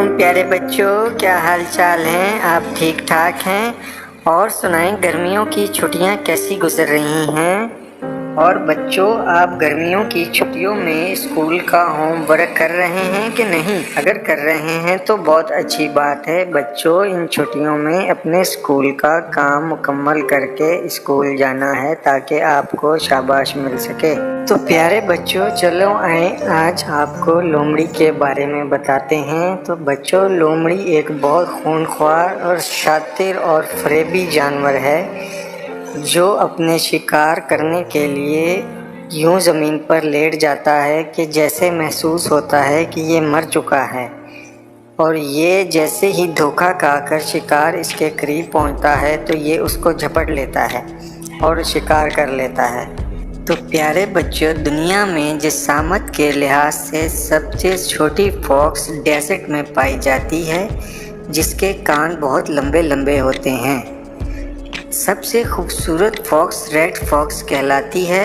علیکم پیارے بچوں، کیا حال چال ہیں؟ آپ ٹھیک ٹھاک ہیں؟ اور سنائیں گرمیوں کی چھٹیاں کیسی گزر رہی ہیں؟ اور بچوں، آپ گرمیوں کی چھٹیوں میں اسکول کا ہوم ورک کر رہے ہیں کہ نہیں؟ اگر کر رہے ہیں تو بہت اچھی بات ہے۔ بچوں، ان چھٹیوں میں اپنے اسکول کا کام مکمل کر کے اسکول جانا ہے تاکہ آپ کو شاباش مل سکے۔ تو پیارے بچوں، چلو آج آپ کو لومڑی کے بارے میں بتاتے ہیں۔ تو بچوں، لومڑی ایک بہت خونخوار اور شاطر اور فریبی جانور ہے جو اپنے شکار کرنے کے لیے یوں زمین پر لیٹ جاتا ہے کہ جیسے محسوس ہوتا ہے کہ یہ مر چکا ہے، اور یہ جیسے ہی دھوکہ کھا کر شکار اس کے قریب پہنچتا ہے تو یہ اس کو جھپٹ لیتا ہے اور شکار کر لیتا ہے۔ تو پیارے بچوں، دنیا میں جسامت کے لحاظ سے سب سے چھوٹی فاکس ڈیزرٹ میں پائی جاتی ہے، جس کے کان بہت لمبے لمبے ہوتے ہیں۔ سب سے خوبصورت فاکس ریڈ فاکس کہلاتی ہے،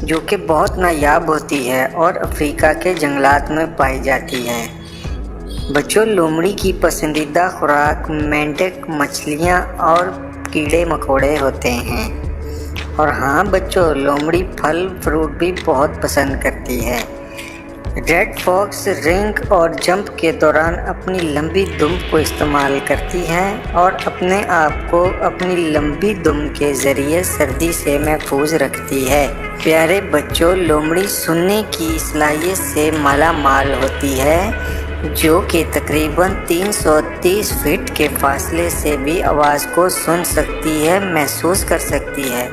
جو کہ بہت نایاب ہوتی ہے اور افریقہ کے جنگلات میں پائی جاتی ہے۔ بچوں، لومڑی کی پسندیدہ خوراک مینڈک، مچھلیاں اور کیڑے مکوڑے ہوتے ہیں۔ اور ہاں بچوں، لومڑی پھل فروٹ بھی بہت پسند کرتی ہے۔ ریڈ فاکس رنگ اور جمپ کے دوران اپنی لمبی دم کو استعمال کرتی ہے اور اپنے آپ کو اپنی لمبی دم کے ذریعے سردی سے محفوظ رکھتی ہے۔ پیارے بچوں، لومڑی سننے کی صلاحیت سے مالا مال ہوتی ہے، جو کہ تقریباً 330 فٹ کے فاصلے سے بھی آواز کو سن سکتی ہے، محسوس کر سکتی ہے،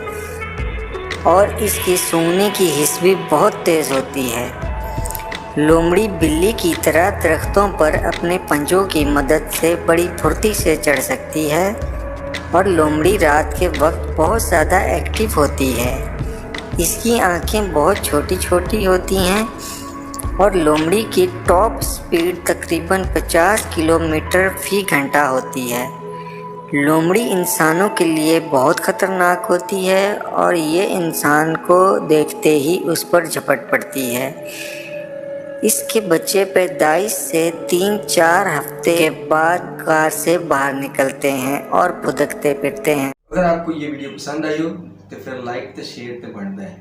اور اس کی سونگنے کی حس بھی بہت تیز ہوتی ہے۔ لومڑی بلی کی طرح درختوں پر اپنے پنجوں کی مدد سے بڑی پھرتی سے چڑھ سکتی ہے، اور لومڑی رات کے وقت بہت زیادہ ایکٹیو ہوتی ہے۔ اس کی آنکھیں بہت چھوٹی چھوٹی ہوتی ہیں، اور لومڑی کی ٹاپ سپیڈ تقریباً 50 کلومیٹر فی گھنٹہ ہوتی ہے۔ لومڑی انسانوں کے لیے بہت خطرناک ہوتی ہے، اور یہ انسان کو دیکھتے ہی اس پر جھپٹ پڑتی ہے۔ اس کے بچے پیدائش سے 3-4 ہفتے کے بعد غار سے باہر نکلتے ہیں اور پھدکتے پھرتے ہیں۔ اگر آپ کو یہ ویڈیو پسند آئی ہو تو پھر لائک تے شیئر تے بنتا ہے۔